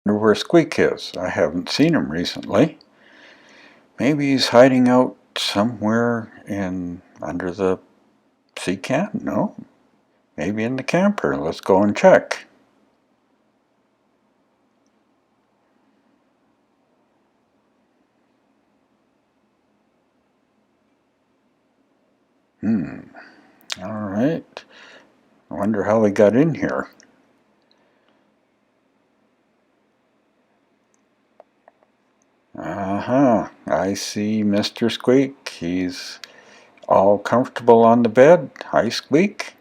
Wonder where Squeak is. I haven't seen him recently. Maybe he's hiding out somewhere in under the sea can? No. Maybe in the camper. Let's go and check. Alright. I wonder how he got in here. I see Mr. Squeak. He's all comfortable on the bed. Hi, Squeak.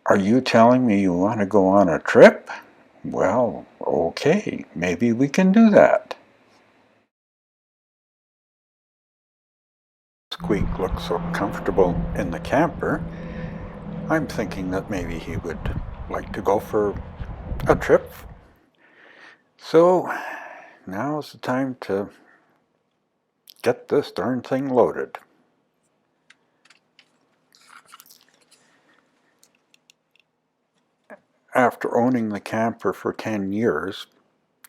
Are you telling me you want to go on a trip? Well, okay, maybe we can do that. Squeak looks so comfortable in the camper. I'm thinking that maybe he would like to go for a trip. So now's the time to get this darn thing loaded. After owning the camper for 10 years,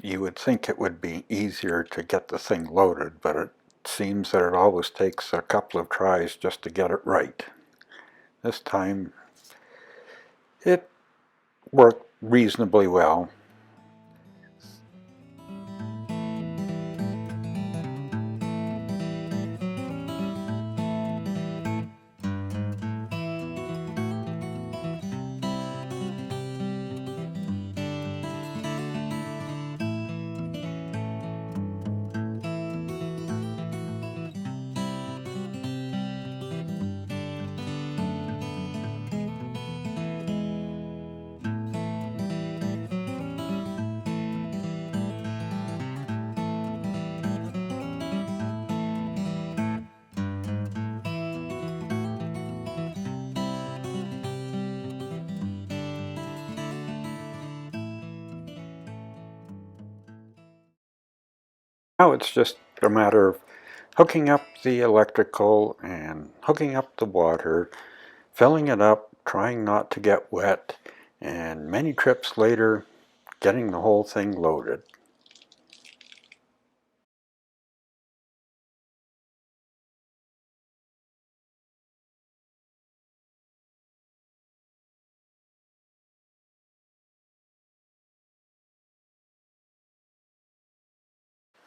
you would think it would be easier to get the thing loaded, but it seems that it always takes a couple of tries just to get it right. This time it worked reasonably well. Now it's just a matter of hooking up the electrical and hooking up the water, filling it up, trying not to get wet, and many trips later, getting the whole thing loaded.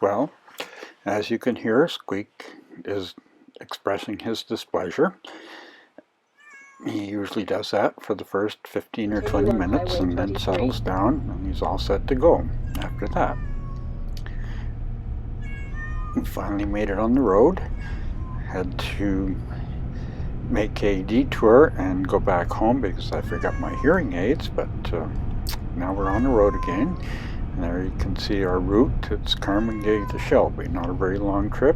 Well, as you can hear, Squeak is expressing his displeasure. He usually does that for the first 15 or 20 minutes and then settles down and he's all set to go after that. We finally made it on the road. Had to make a detour and go back home because I forgot my hearing aids, but now we're on the road again. And there you can see our route. It's Carmangay to Shelby. Not a very long trip,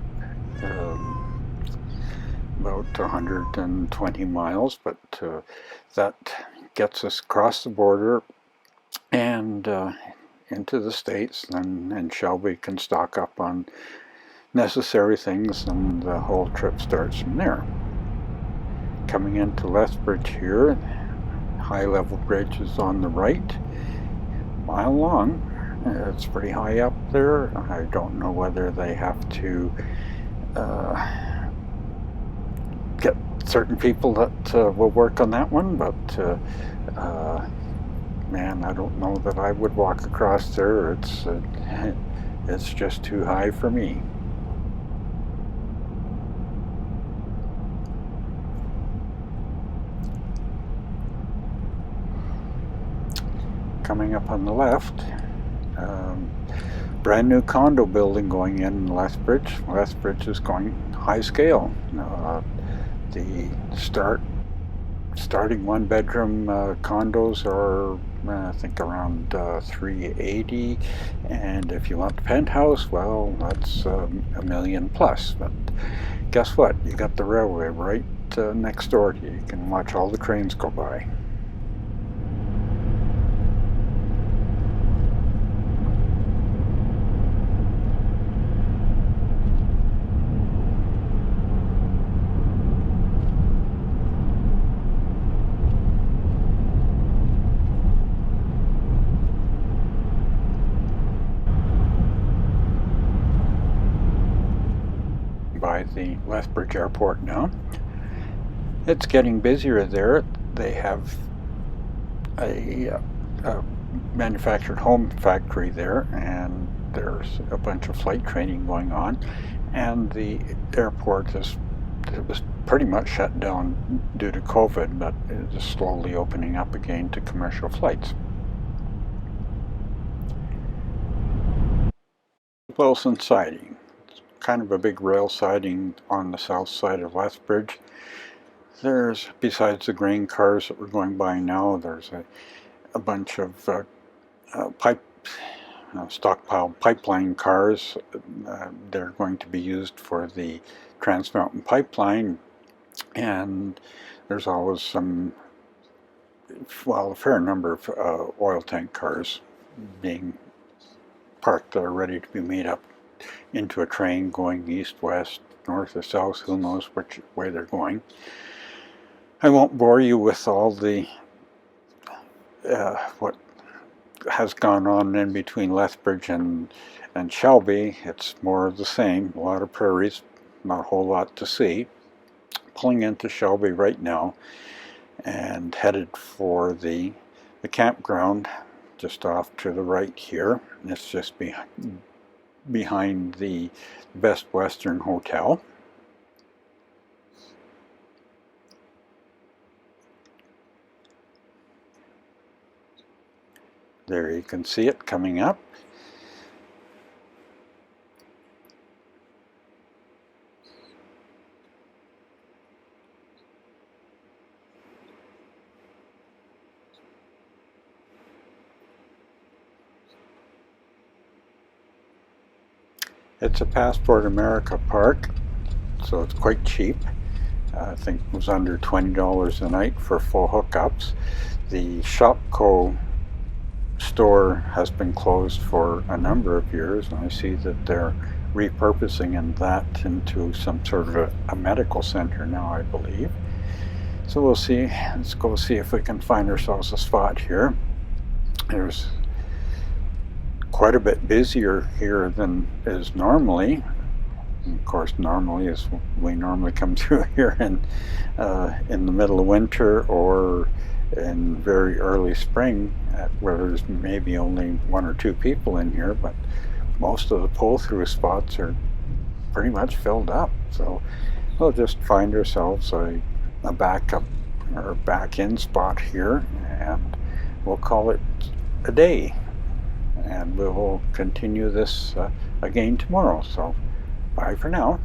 about 120 miles, but that gets us across the border and into the States, and Shelby can stock up on necessary things, and the whole trip starts from there. Coming into Lethbridge here, high level bridge is on the right, a mile long. It's pretty high up there. I don't know whether they have to get certain people that will work on that one, but man, I don't know that I would walk across there. It's just too high for me. Coming up on the left, brand new condo building going in Lethbridge. Lethbridge is going high scale. The starting one bedroom condos are I think around 380, and if you want the penthouse, well, that's $1 million plus. But guess what? You got the railway right next door to you. You can watch all the trains go by. the Lethbridge Airport now. It's getting busier there. They have a manufactured home factory there, and there's a bunch of flight training going on, and the airport it was pretty much shut down due to COVID, but it is slowly opening up again to commercial flights. Wilson siding. It's kind of a big rail siding on the south side of Lethbridge. There's, besides the grain cars that we're going by now, there's a bunch of stockpile pipeline cars. They're going to be used for the Trans Mountain Pipeline, and there's always a fair number of oil tank cars being parked that are ready to be made up into a train going east, west, north or south, who knows which way they're going. I won't bore you with all the what has gone on in between Lethbridge and Shelby. It's more of the same. A lot of prairies, not a whole lot to see. Pulling into Shelby right now and headed for the campground just off to the right here. It's just behind the Best Western Hotel. There you can see it coming up. It's a Passport America park, so it's quite cheap. I think it was under $20 a night for full hookups. The Shopco store has been closed for a number of years, and I see that they're repurposing that into some sort of a medical center now, I believe. So we'll see. Let's go see if we can find ourselves a spot here. There's quite a bit busier here than is normally. And of course, normally is we normally come through here in the middle of winter or in very early spring, where there's maybe only one or two people in here, but most of the pull-through spots are pretty much filled up. So we'll just find ourselves a backup or back-in spot here, and we'll call it a day. And we will continue this again tomorrow. So bye for now.